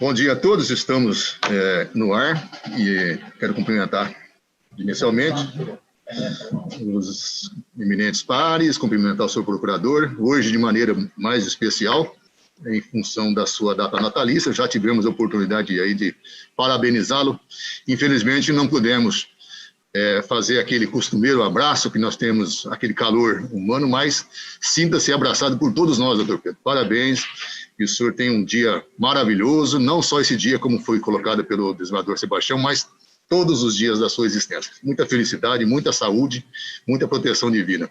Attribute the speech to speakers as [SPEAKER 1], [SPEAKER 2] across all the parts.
[SPEAKER 1] Bom dia a todos, estamos no ar e quero cumprimentar inicialmente os eminentes pares, cumprimentar o seu procurador, hoje de maneira mais especial, em função da sua data natalícia. Já tivemos a oportunidade aí de parabenizá-lo, infelizmente não pudemos fazer aquele costumeiro abraço que nós temos, aquele calor humano, mas sinta-se abraçado por todos nós, doutor Pedro. Parabéns. Que o senhor tenha um dia maravilhoso, não só esse dia, como foi colocado pelo desembargador Sebastião, mas todos os dias da sua existência. Muita felicidade, muita saúde, muita proteção divina.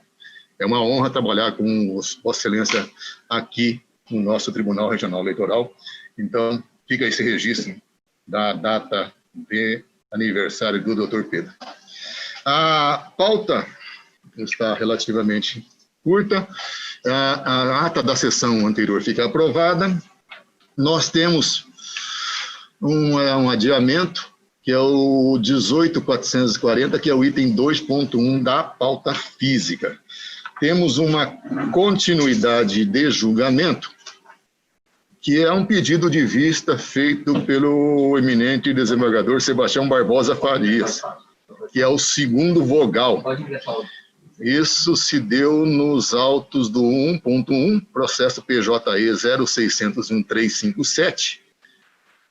[SPEAKER 1] É uma honra trabalhar com Vossa Excelência aqui no nosso Tribunal Regional Eleitoral. Então, fica esse registro da data de aniversário do doutor Pedro. A pauta está relativamente curta. A ata da sessão anterior fica aprovada. Nós temos um adiamento, que é o 18.440, que é o item 2.1 da pauta física. Temos uma continuidade de julgamento, que é um pedido de vista feito pelo eminente desembargador Sebastião Barbosa Farias, que é o segundo vogal. Isso se deu nos autos do 1.1, processo PJE 0601-357.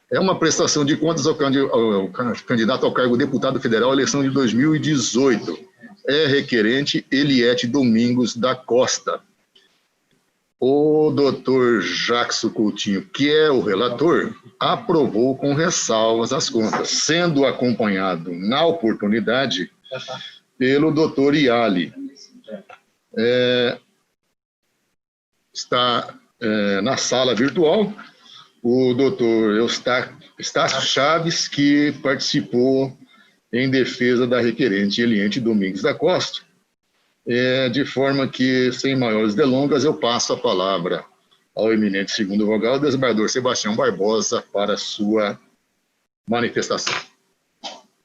[SPEAKER 1] É uma prestação de contas ao candidato ao cargo de deputado federal, eleição de 2018. É requerente Eliete Domingos da Costa. O doutor Jackson Coutinho, que é o relator, aprovou com ressalvas as contas, sendo acompanhado, na oportunidade, pelo doutor Iali. Está na sala virtual o doutor Eustácio Chaves, que participou em defesa da requerente Eliete Domingos da Costa. De forma que, sem maiores delongas, eu passo a palavra ao eminente segundo vogal, o desembargador Sebastião Barbosa, para sua manifestação.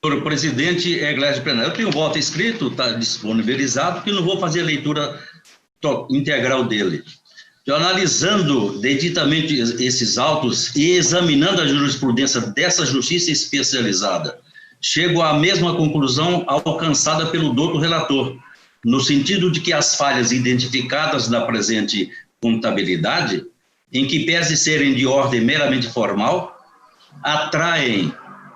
[SPEAKER 2] Senhor presidente, Eglésio Plenário, eu tenho um voto escrito, está disponibilizado, que não vou fazer a leitura integral dele. Eu, analisando dedidamente esses autos e examinando a jurisprudência dessa justiça especializada, chego à mesma conclusão alcançada pelo doutor relator, no sentido de que as falhas identificadas na presente contabilidade, em que pese serem de ordem meramente formal, atraem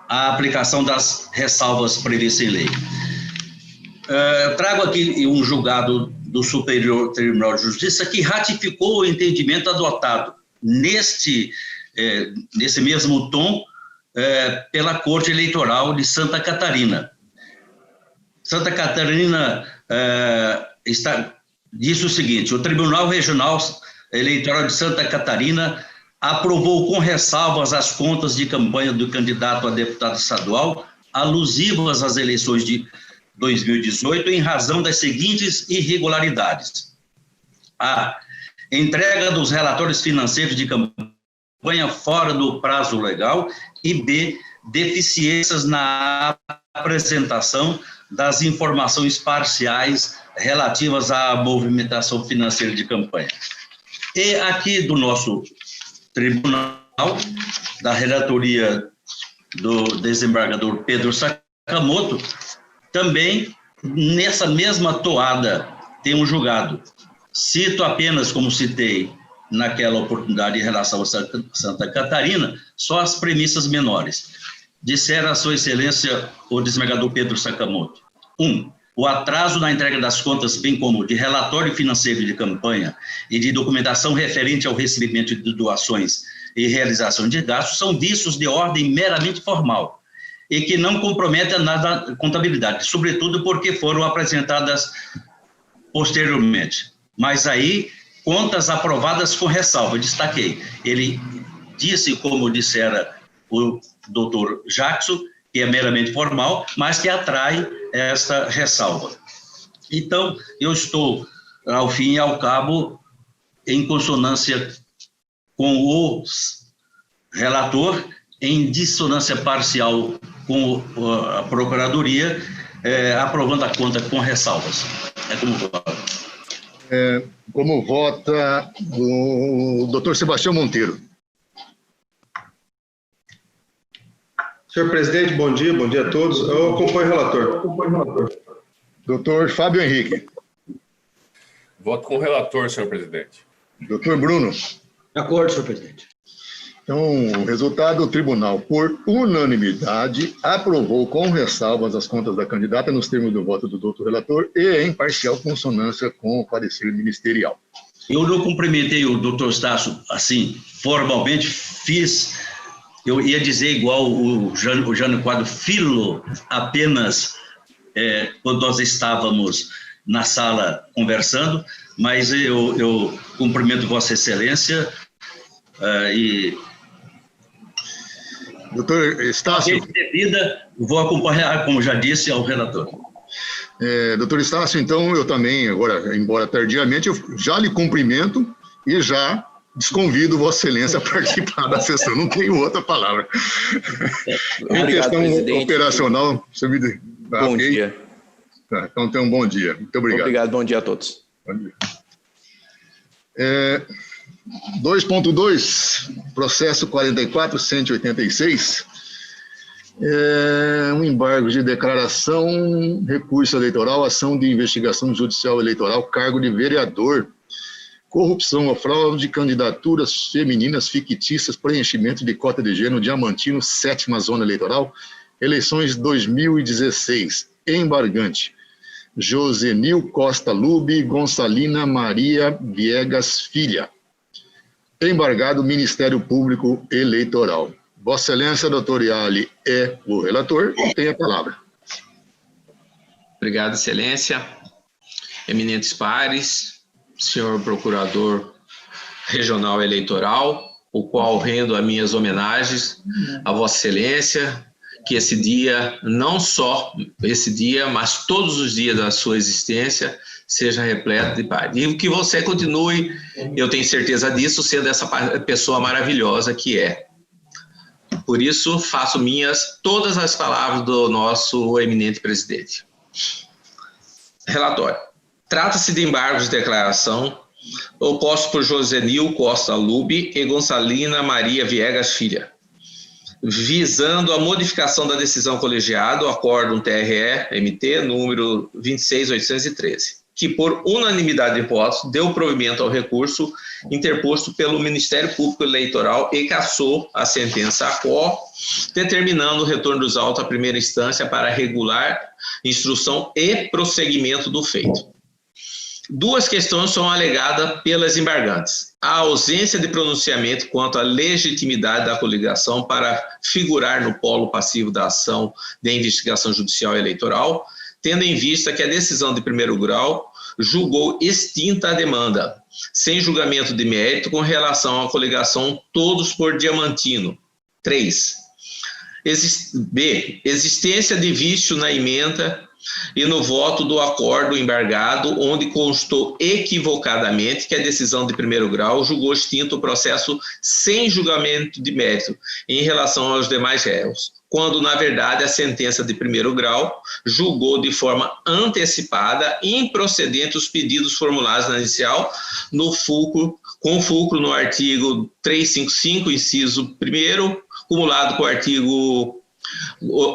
[SPEAKER 2] a aplicação das ressalvas previstas em lei. Trago aqui um julgado do Superior Tribunal de Justiça que ratificou o entendimento adotado nesse mesmo tom pela Corte Eleitoral de Santa Catarina. Santa Catarina disse o seguinte: o Tribunal Regional Eleitoral de Santa Catarina aprovou com ressalvas as contas de campanha do candidato a deputado estadual alusivas às eleições de 2018 em razão das seguintes irregularidades: a entrega dos relatórios financeiros de campanha fora do prazo legal e b, deficiências na apresentação das informações parciais relativas à movimentação financeira de campanha. E aqui do nosso tribunal, da relatoria do desembargador Pedro Sakamoto, também nessa mesma toada tem um julgado. Cito apenas, como citei naquela oportunidade em relação a Santa Catarina, só as premissas menores. Dissera a sua excelência o desembargador Pedro Sakamoto: 1. O atraso na entrega das contas, bem como de relatório financeiro de campanha e de documentação referente ao recebimento de doações e realização de gastos, são vícios de ordem meramente formal e que não comprometem nada a contabilidade, sobretudo porque foram apresentadas posteriormente. Mas aí, contas aprovadas com ressalva, destaquei. Ele disse, como dissera o doutor Jackson, que é meramente formal, mas que atrai esta ressalva. Então, eu estou, ao fim e ao cabo, em consonância com o relator, em dissonância parcial com a Procuradoria, aprovando a conta com ressalvas.
[SPEAKER 1] Como vota o doutor Sebastião Monteiro?
[SPEAKER 3] Senhor presidente, bom dia a todos. Eu acompanho o relator.
[SPEAKER 1] Doutor Fábio Henrique.
[SPEAKER 4] Voto com o relator, senhor presidente.
[SPEAKER 1] Doutor Bruno.
[SPEAKER 5] De acordo, senhor presidente.
[SPEAKER 1] Então, o resultado, o tribunal, por unanimidade, aprovou com ressalvas as contas da candidata nos termos do voto do doutor relator e em parcial consonância com o parecer ministerial.
[SPEAKER 2] Eu não cumprimentei o doutor Estácio, assim, formalmente, eu ia dizer igual o Jânio Quadro Filho, apenas quando nós estávamos na sala conversando, mas eu cumprimento Vossa Excelência e...
[SPEAKER 1] Doutor Estácio.
[SPEAKER 2] Vou acompanhar, como já disse, ao relator.
[SPEAKER 1] Doutor Estácio, então eu também, agora, embora tardiamente, eu já lhe cumprimento e já desconvido Vossa Excelência a participar da sessão. Não tenho outra palavra. Em questão presidente. Operacional, você me...
[SPEAKER 6] Bom dia.
[SPEAKER 1] Tá, então, tenha um bom dia. Muito obrigado.
[SPEAKER 6] Obrigado, bom dia a todos.
[SPEAKER 1] Bom dia. 2.2, processo 44.186, um embargo de declaração, recurso eleitoral, ação de investigação judicial eleitoral, cargo de vereador, corrupção ou fraude, candidaturas femininas fictícias, preenchimento de cota de gênero, Diamantino, 7ª Zona Eleitoral, eleições 2016, embargante, Josenil Costa Lube, Gonçalina Maria Viegas Filha. Embargado Ministério Público Eleitoral. Vossa Excelência, doutor Iali, é o relator, tem a palavra.
[SPEAKER 6] Obrigado, Excelência. Eminentes pares, senhor Procurador Regional Eleitoral, o qual rendo as minhas homenagens a Vossa Excelência, que esse dia, não só esse dia, mas todos os dias da sua existência, seja repleto de paz. E que você continue, eu tenho certeza disso, sendo essa pessoa maravilhosa que é. Por isso, faço minhas todas as palavras do nosso eminente presidente. Relatório. Trata-se de embargos de declaração oposto por Josenil Costa Lube e Gonçalina Maria Viegas Filha, visando a modificação da decisão colegiada, o Acórdão TRE-MT, número 26813, que por unanimidade de votos deu provimento ao recurso interposto pelo Ministério Público Eleitoral e cassou a sentença ACO, determinando o retorno dos autos à primeira instância para regular instrução e prosseguimento do feito. Duas questões são alegadas pelas embargantes. A ausência de pronunciamento quanto à legitimidade da coligação para figurar no polo passivo da ação de investigação judicial eleitoral, tendo em vista que a decisão de primeiro grau julgou extinta a demanda, sem julgamento de mérito com relação à coligação todos por Diamantino. 3. Existência de vício na emenda e no voto do acordo embargado, onde constou equivocadamente que a decisão de primeiro grau julgou extinto o processo sem julgamento de mérito em relação aos demais réus, quando, na verdade, a sentença de primeiro grau julgou de forma antecipada e improcedente os pedidos formulados na inicial com fulcro no artigo 355, inciso 1º, cumulado com o artigo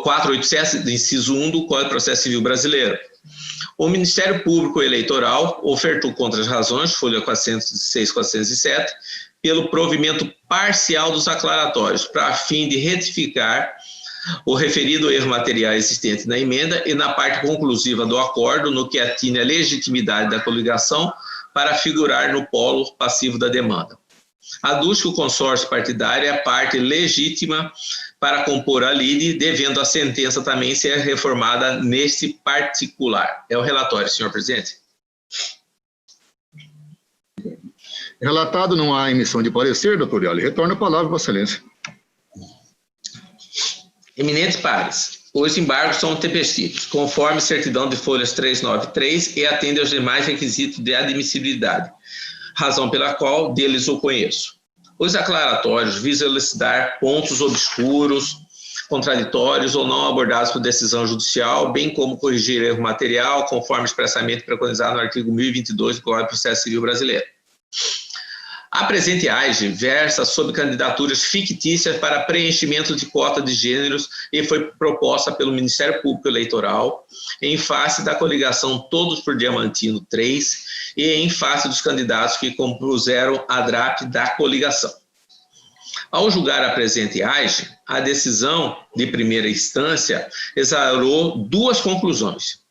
[SPEAKER 6] 487, inciso 1 do Código de Processo Civil Brasileiro. O Ministério Público Eleitoral ofertou contra as razões, folha 406, 407, pelo provimento parcial dos aclaratórios, para fim de retificar o referido erro material existente na emenda e na parte conclusiva do acordo, no que atine a legitimidade da coligação para figurar no polo passivo da demanda. Aduz que o consórcio partidário é a parte legítima para compor a lide, devendo a sentença também ser reformada neste particular. É o relatório, senhor presidente.
[SPEAKER 1] Relatado, não há emissão de parecer, doutor Iali. Retorno a palavra, Vossa Excelência.
[SPEAKER 6] Eminentes pares, os embargos são tempestivos, conforme certidão de folhas 393 e atendem aos demais requisitos de admissibilidade, razão pela qual deles o conheço. Os aclaratórios visam elucidar pontos obscuros, contraditórios ou não abordados por decisão judicial, bem como corrigir erro material, conforme expressamente preconizado no artigo 1022 do Código de Processo Civil Brasileiro. A presente AIGE versa sobre candidaturas fictícias para preenchimento de cota de gêneros e foi proposta pelo Ministério Público Eleitoral em face da coligação Todos por Diamantino 3 e em face dos candidatos que compuseram a DRAP da coligação. Ao julgar a presente AIGE, a decisão de primeira instância exarou duas conclusões.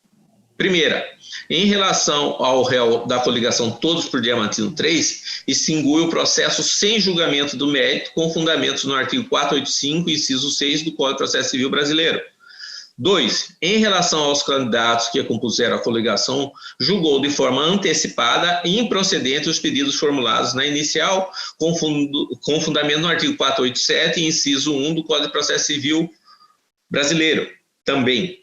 [SPEAKER 6] Primeira, em relação ao réu da coligação Todos por Diamantino 3, extinguiu o processo sem julgamento do mérito, com fundamentos no artigo 485, inciso 6 do Código de Processo Civil Brasileiro. 2. Em relação aos candidatos que compuseram a coligação, julgou de forma antecipada e improcedente os pedidos formulados na inicial, com fundamento no artigo 487, inciso 1 do Código de Processo Civil Brasileiro. Também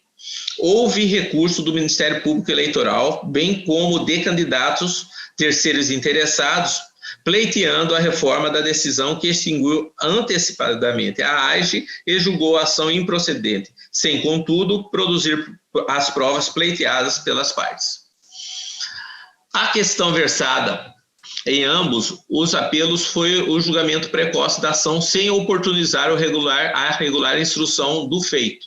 [SPEAKER 6] houve recurso do Ministério Público Eleitoral, bem como de candidatos terceiros interessados, pleiteando a reforma da decisão que extinguiu antecipadamente a AIGE e julgou a ação improcedente, sem, contudo, produzir as provas pleiteadas pelas partes. A questão versada em ambos os apelos foi o julgamento precoce da ação sem oportunizar a regular instrução do feito,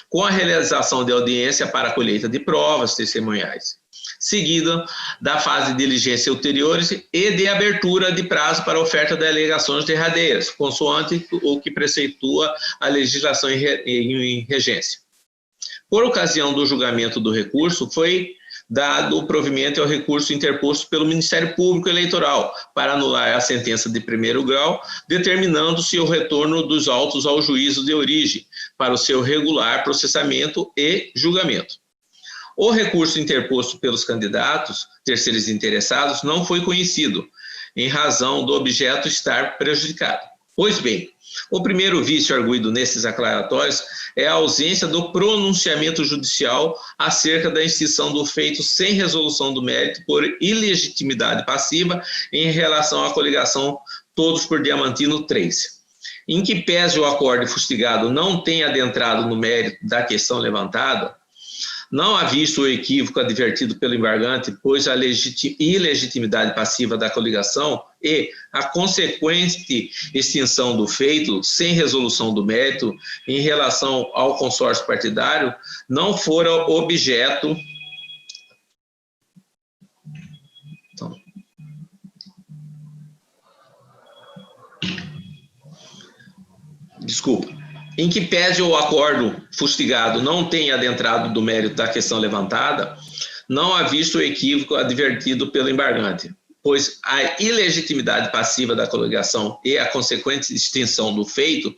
[SPEAKER 6] com a realização de audiência para a colheita de provas testemunhais, seguida da fase de diligência ulteriores e de abertura de prazo para oferta de alegações derradeiras, consoante o que preceitua a legislação em regência. Por ocasião do julgamento do recurso, foi dado o provimento ao recurso interposto pelo Ministério Público Eleitoral para anular a sentença de primeiro grau, determinando-se o retorno dos autos ao juízo de origem para o seu regular processamento e julgamento. O recurso interposto pelos candidatos terceiros interessados não foi conhecido, em razão do objeto estar prejudicado. Pois bem, o primeiro vício arguido nesses aclaratórios é a ausência do pronunciamento judicial acerca da extinção do feito sem resolução do mérito por ilegitimidade passiva em relação à coligação Todos por Diamantino 3. Em que pese o acórdão fustigado não tenha adentrado no mérito da questão levantada, não há visto o equívoco advertido pelo embargante, pois a ilegitimidade passiva da coligação e a consequente extinção do feito, sem resolução do mérito, em relação ao consórcio partidário, não foram objeto... Em que pese o acórdão fustigado não tenha adentrado do mérito da questão levantada, não há visto o equívoco advertido pelo embargante, pois a ilegitimidade passiva da coligação e a consequente extinção do feito,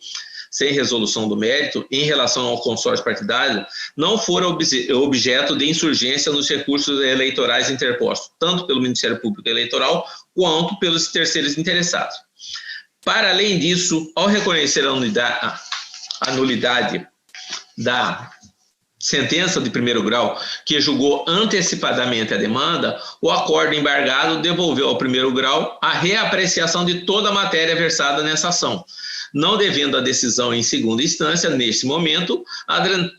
[SPEAKER 6] sem resolução do mérito, em relação ao consórcio partidário, não foram objeto de insurgência nos recursos eleitorais interpostos, tanto pelo Ministério Público Eleitoral quanto pelos terceiros interessados. Para além disso, ao reconhecer a nulidade da sentença de primeiro grau, que julgou antecipadamente a demanda, o acórdão embargado devolveu ao primeiro grau a reapreciação de toda a matéria versada nessa ação, não devendo a decisão em segunda instância, neste momento,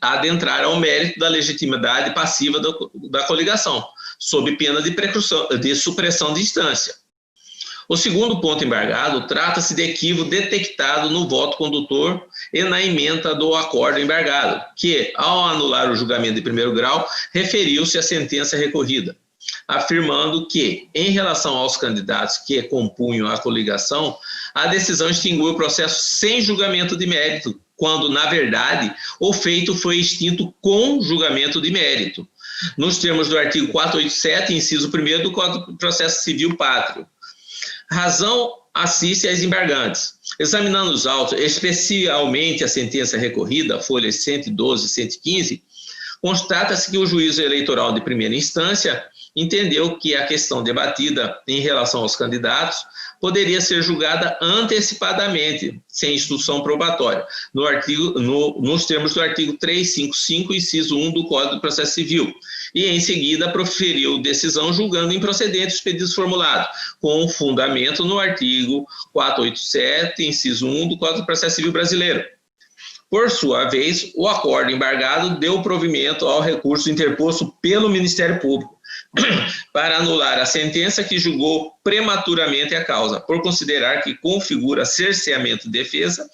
[SPEAKER 6] adentrar ao mérito da legitimidade passiva da coligação, sob pena de supressão de instância. O segundo ponto embargado trata-se de equívoco detectado no voto condutor e na ementa do acórdão embargado, que, ao anular o julgamento de primeiro grau, referiu-se à sentença recorrida, afirmando que, em relação aos candidatos que compunham a coligação, a decisão extinguiu o processo sem julgamento de mérito, quando, na verdade, o feito foi extinto com julgamento de mérito, nos termos do artigo 487, inciso 1º do Código de Processo Civil Pátrio. Razão assiste às embargantes. Examinando os autos, especialmente a sentença recorrida, folhas 112 e 115, constata-se que o juízo eleitoral de primeira instância entendeu que a questão debatida em relação aos candidatos poderia ser julgada antecipadamente, sem instrução probatória, nos termos do artigo 355, inciso 1 do Código de Processo Civil, e em seguida proferiu decisão julgando improcedentes os pedidos formulados, com fundamento no artigo 487, inciso 1 do Código de Processo Civil Brasileiro. Por sua vez, o acórdão embargado deu provimento ao recurso interposto pelo Ministério Público, para anular a sentença que julgou prematuramente a causa, por considerar que configura cerceamento de defesa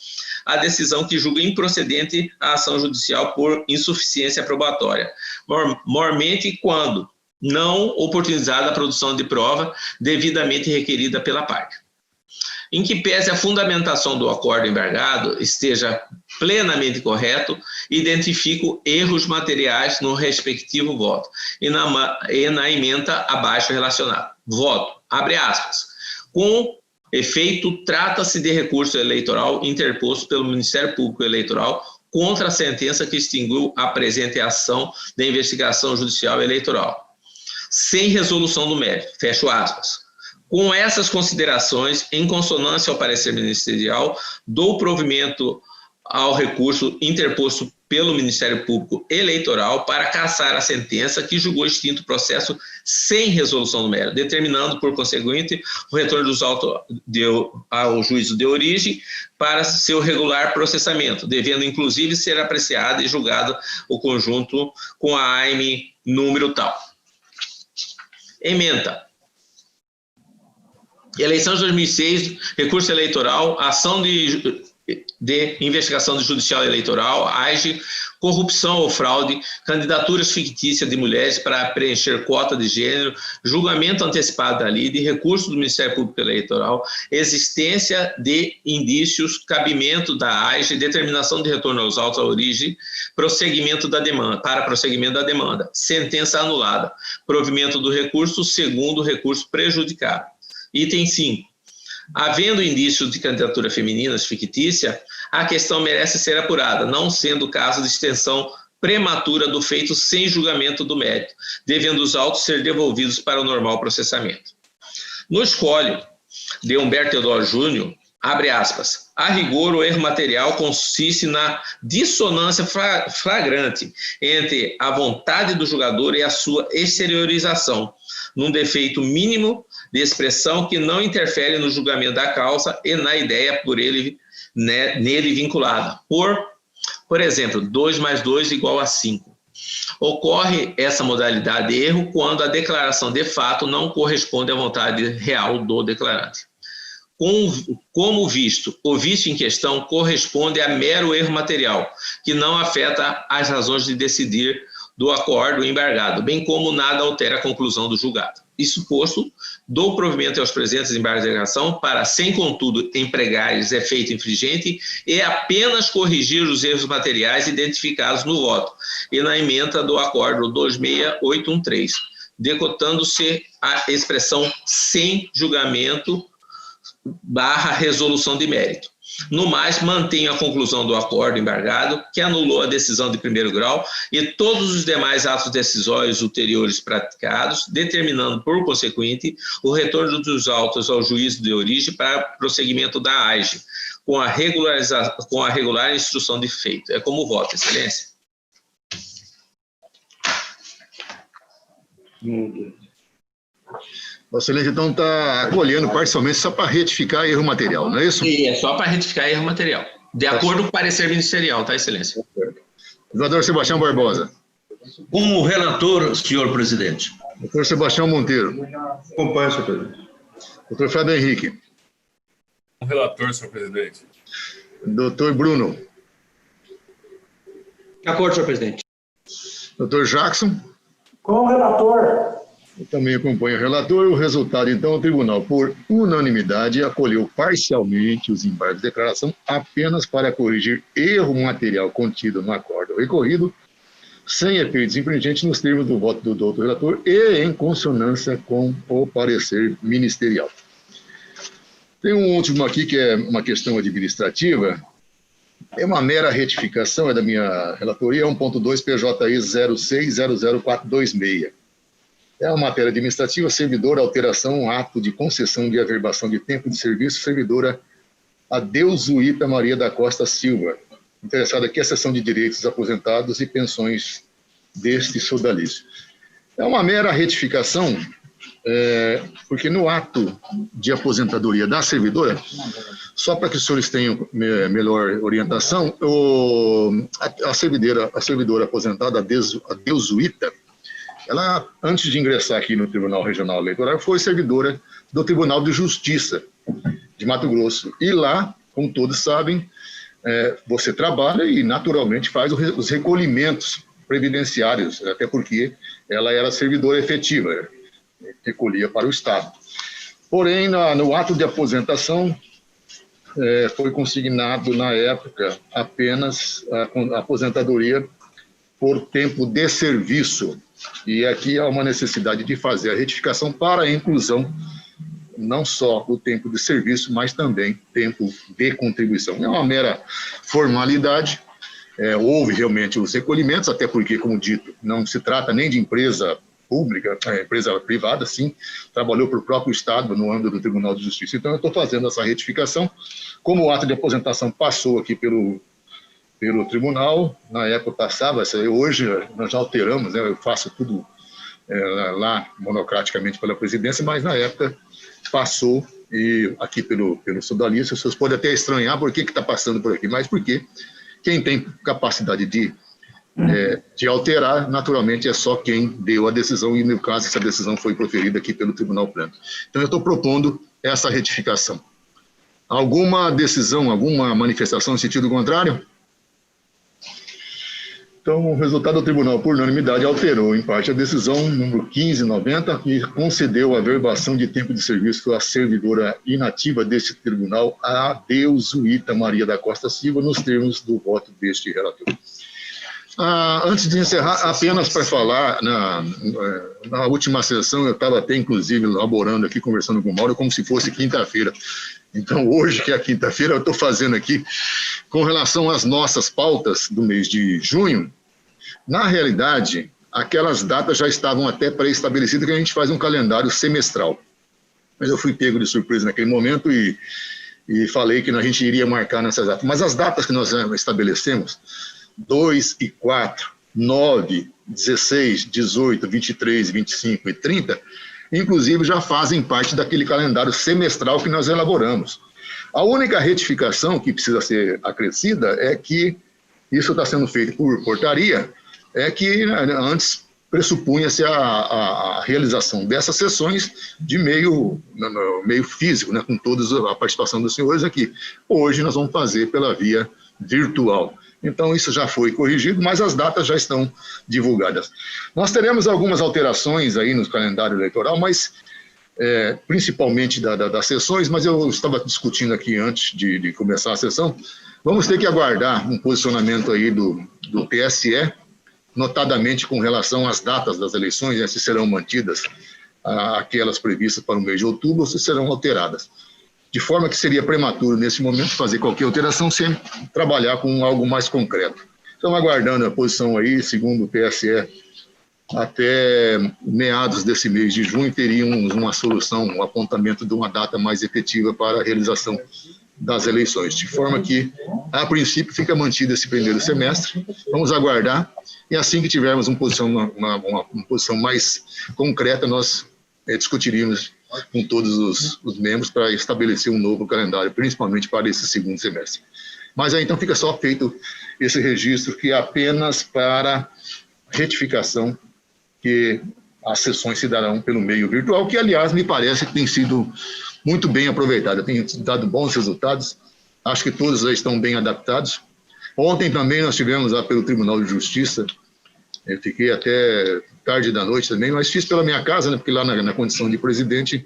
[SPEAKER 6] a decisão que julga improcedente a ação judicial por insuficiência probatória, mormente quando não oportunizada a produção de prova devidamente requerida pela parte. Em que pese a fundamentação do acordo embargado esteja plenamente correto, identifico erros materiais no respectivo voto e na ementa abaixo relacionada. Voto, abre aspas, com efeito, trata-se de recurso eleitoral interposto pelo Ministério Público Eleitoral contra a sentença que extinguiu a presente ação de investigação judicial eleitoral, sem resolução do mérito, fecho aspas. Com essas considerações, em consonância ao parecer ministerial, dou provimento ao recurso interposto pelo Ministério Público Eleitoral para cassar a sentença que julgou extinto o processo sem resolução do mérito, determinando, por conseguinte, o retorno dos autos ao juízo de origem para seu regular processamento, devendo, inclusive, ser apreciado e julgado o conjunto com a AIME número tal. Ementa. Eleição de 2006, recurso eleitoral, ação de investigação do judicial eleitoral, AGE, corrupção ou fraude, candidaturas fictícias de mulheres para preencher cota de gênero, julgamento antecipado da lide, recurso do Ministério Público Eleitoral, existência de indícios, cabimento da AGE, determinação de retorno aos autos à origem, prosseguimento da demanda, para prosseguimento da demanda, sentença anulada, provimento do recurso, segundo recurso prejudicado. Item 5. Havendo indícios de candidatura feminina fictícia, a questão merece ser apurada, não sendo o caso de extensão prematura do feito sem julgamento do mérito, devendo os autos ser devolvidos para o normal processamento. No escolho de Humberto Teodoro Júnior, abre aspas, a rigor o erro material consiste na dissonância flagrante entre a vontade do julgador e a sua exteriorização, num defeito mínimo de expressão que não interfere no julgamento da causa e na ideia por ele, nele vinculada. Por exemplo, 2 mais 2 igual a 5. Ocorre essa modalidade de erro quando a declaração de fato não corresponde à vontade real do declarante. Como visto, o vício em questão corresponde a mero erro material, que não afeta as razões de decidir do acordo embargado, bem como nada altera a conclusão do julgado. Isso posto, dou provimento aos presentes embargos de alegação para, sem contudo, empregares efeito infringente e apenas corrigir os erros materiais identificados no voto e na ementa do acordo 26813, decotando-se a expressão sem julgamento / resolução de mérito. No mais, mantenho a conclusão do acordo embargado, que anulou a decisão de primeiro grau e todos os demais atos decisórios ulteriores praticados, determinando, por consequente, o retorno dos autos ao juízo de origem para prosseguimento da AGE, com a regular instrução de feito. É como voto, Excelência.
[SPEAKER 1] Excelência, então está acolhendo parcialmente só para retificar erro material, não é isso?
[SPEAKER 6] E é só para retificar erro material, de acordo com o parecer ministerial, tá, Excelência?
[SPEAKER 1] Senador Sebastião Barbosa.
[SPEAKER 2] Como relator, senhor presidente.
[SPEAKER 1] Doutor Sebastião Monteiro.
[SPEAKER 3] Acompanho, senhor presidente.
[SPEAKER 1] Doutor Fábio Henrique.
[SPEAKER 4] Como relator, senhor presidente.
[SPEAKER 1] Doutor Bruno.
[SPEAKER 5] De acordo, senhor presidente.
[SPEAKER 1] Doutor Jackson.
[SPEAKER 7] Com o relator.
[SPEAKER 1] Eu também acompanho o relator. O resultado, então, o tribunal, por unanimidade, acolheu parcialmente os embargos de declaração apenas para corrigir erro material contido no acordo recorrido, sem efeitos infringentes nos termos do voto do doutor relator e em consonância com o parecer ministerial. Tem um último aqui que é uma questão administrativa. É uma mera retificação, é da minha relatoria, 1.2 PJI 0600426. É uma matéria administrativa, servidora, alteração, ato de concessão de averbação de tempo de serviço, servidora Adeusuíta Maria da Costa Silva. Interessada aqui a seção de direitos aposentados e pensões deste sodalício. É uma mera retificação, porque no ato de aposentadoria da servidora, só para que os senhores tenham melhor orientação, a servidora aposentada, Adeusuíta, Ela, antes de ingressar aqui no Tribunal Regional Eleitoral, foi servidora do Tribunal de Justiça de Mato Grosso. E lá, como todos sabem, você trabalha e, naturalmente, faz os recolhimentos previdenciários, até porque ela era servidora efetiva, recolhia para o Estado. Porém, no ato de aposentação, foi consignado, na época, apenas a aposentadoria por tempo de serviço. E aqui há uma necessidade de fazer a retificação para a inclusão não só do tempo de serviço, mas também tempo de contribuição. É uma mera formalidade, houve realmente os recolhimentos, até porque, como dito, não se trata nem de empresa pública, empresa privada, sim, trabalhou para o próprio Estado no âmbito do Tribunal de Justiça. Então, eu estou fazendo essa retificação. Como o ato de aposentação passou aqui pelo tribunal, na época passava, hoje nós já alteramos, eu faço tudo lá monocraticamente pela presidência, mas na época passou e aqui pelo sodalista. As pessoas podem até estranhar por que está passando por aqui, mas porque quem tem capacidade de alterar, naturalmente, é só quem deu a decisão, e no caso essa decisão foi proferida aqui pelo Tribunal Pleno. Então eu estou propondo essa retificação. Alguma decisão, alguma manifestação no sentido contrário? Então, o resultado do tribunal, por unanimidade, alterou, em parte, a decisão número 1590, que concedeu a averbação de tempo de serviço à servidora inativa deste tribunal, a Deusuíta Maria da Costa Silva, nos termos do voto deste relator. Antes de encerrar, apenas para falar, na última sessão, eu estava até, inclusive, elaborando aqui, conversando com o Mauro, como se fosse quinta-feira. Então, hoje, que é a quinta-feira, eu estou fazendo aqui, com relação às nossas pautas do mês de junho, na realidade, aquelas datas já estavam até pré-estabelecidas, que a gente faz um calendário semestral. Mas eu fui pego de surpresa naquele momento e falei que a gente iria marcar nessas datas. Mas as datas que nós estabelecemos, 2 e 4, 9, 16, 18, 23, 25 e 30, inclusive já fazem parte daquele calendário semestral que nós elaboramos. A única retificação que precisa ser acrescida é que isso está sendo feito por portaria, é que antes pressupunha-se a realização dessas sessões de meio físico, com toda a participação dos senhores aqui. Hoje nós vamos fazer pela via virtual. Então, isso já foi corrigido, mas as datas já estão divulgadas. Nós teremos algumas alterações aí no calendário eleitoral, mas principalmente das sessões, mas eu estava discutindo aqui antes de começar a sessão, vamos ter que aguardar um posicionamento aí do TSE, notadamente com relação às datas das eleições, se serão mantidas aquelas previstas para o mês de outubro ou se serão alteradas. De forma que seria prematuro, nesse momento, fazer qualquer alteração sem trabalhar com algo mais concreto. Então, aguardando a posição aí, segundo o TSE, até meados desse mês de junho, teríamos uma solução, um apontamento de uma data mais efetiva para a realização das eleições. De forma que, a princípio, fica mantido esse primeiro semestre. Vamos aguardar, e assim que tivermos uma posição mais concreta, nós discutiríamos com todos os membros para estabelecer um novo calendário, principalmente para esse segundo semestre. Mas aí, então, fica só feito esse registro, que é apenas para retificação, que as sessões se darão pelo meio virtual, que, aliás, me parece que tem sido muito bem aproveitada, tem dado bons resultados, acho que todos já estão bem adaptados. Ontem também nós tivemos lá pelo Tribunal de Justiça, eu fiquei até tarde da noite também, mas fiz pela minha casa, porque lá na condição de presidente,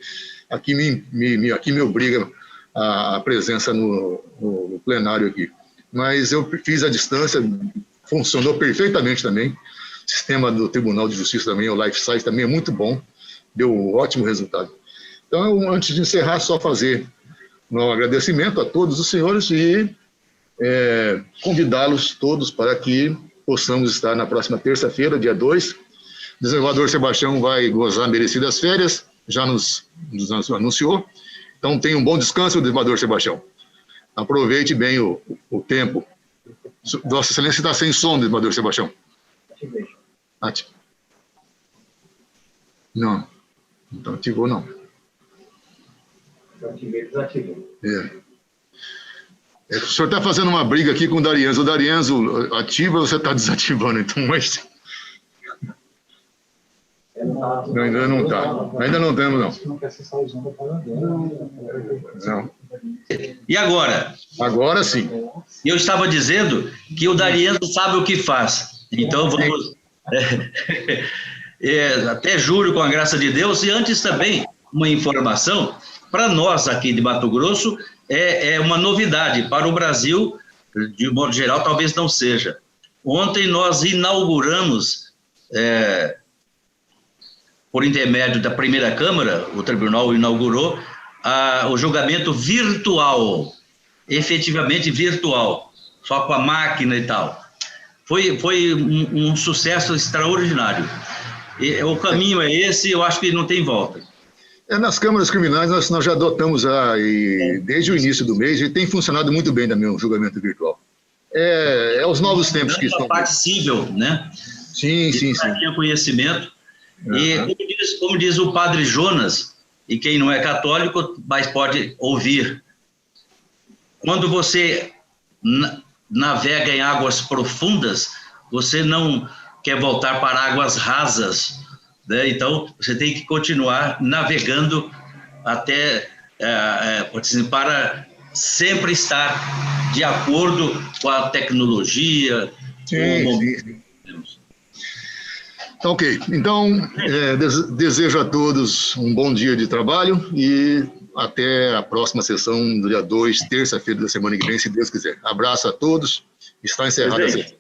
[SPEAKER 1] aqui me obriga a presença no plenário aqui. Mas eu fiz à distância, funcionou perfeitamente também. O sistema do Tribunal de Justiça também, o LifeSite também é muito bom, deu um ótimo resultado. Então, antes de encerrar, só fazer um agradecimento a todos os senhores e convidá-los todos para que possamos estar na próxima terça-feira, dia 2. O desembargador Sebastião vai gozar merecidas férias, já nos anunciou. Então, tenha um bom descanso, desembargador Sebastião. Aproveite bem o tempo. Vossa Excelência está sem som, desembargador Sebastião. Não. Então, ativou, não.
[SPEAKER 7] Desativei.
[SPEAKER 1] O senhor está fazendo uma briga aqui com o Darienzo. O Darienzo ativa ou você está desativando? Então, mas... Ainda não está. Ainda não temos, não. Não.
[SPEAKER 2] E agora?
[SPEAKER 1] Agora sim.
[SPEAKER 2] Eu estava dizendo que o D'Arienzo sabe o que faz. Então, vamos... até julho, com a graça de Deus. E antes também, uma informação, para nós aqui de Mato Grosso, é uma novidade. Para o Brasil, de modo geral, talvez não seja. Ontem nós inauguramos, por intermédio da primeira Câmara, o tribunal inaugurou, o julgamento virtual, efetivamente virtual, só com a máquina e tal. Foi um sucesso extraordinário. O caminho é esse, eu acho que não tem volta.
[SPEAKER 1] Nas câmaras criminais nós já adotamos desde o início do mês e tem funcionado muito bem também o julgamento virtual. Os novos tempos que estão...
[SPEAKER 2] parte civil, né?
[SPEAKER 1] Sim.
[SPEAKER 2] Tinha conhecimento. E como diz o padre Jonas, e quem não é católico, mas pode ouvir, quando você navega em águas profundas, você não quer voltar para águas rasas, né? Então, você tem que continuar navegando até para sempre estar de acordo com a tecnologia.
[SPEAKER 1] Sim. Ok. Então, desejo a todos um bom dia de trabalho e até a próxima sessão do dia 2, terça-feira da semana que vem, se Deus quiser. Abraço a todos. Está encerrada a sessão.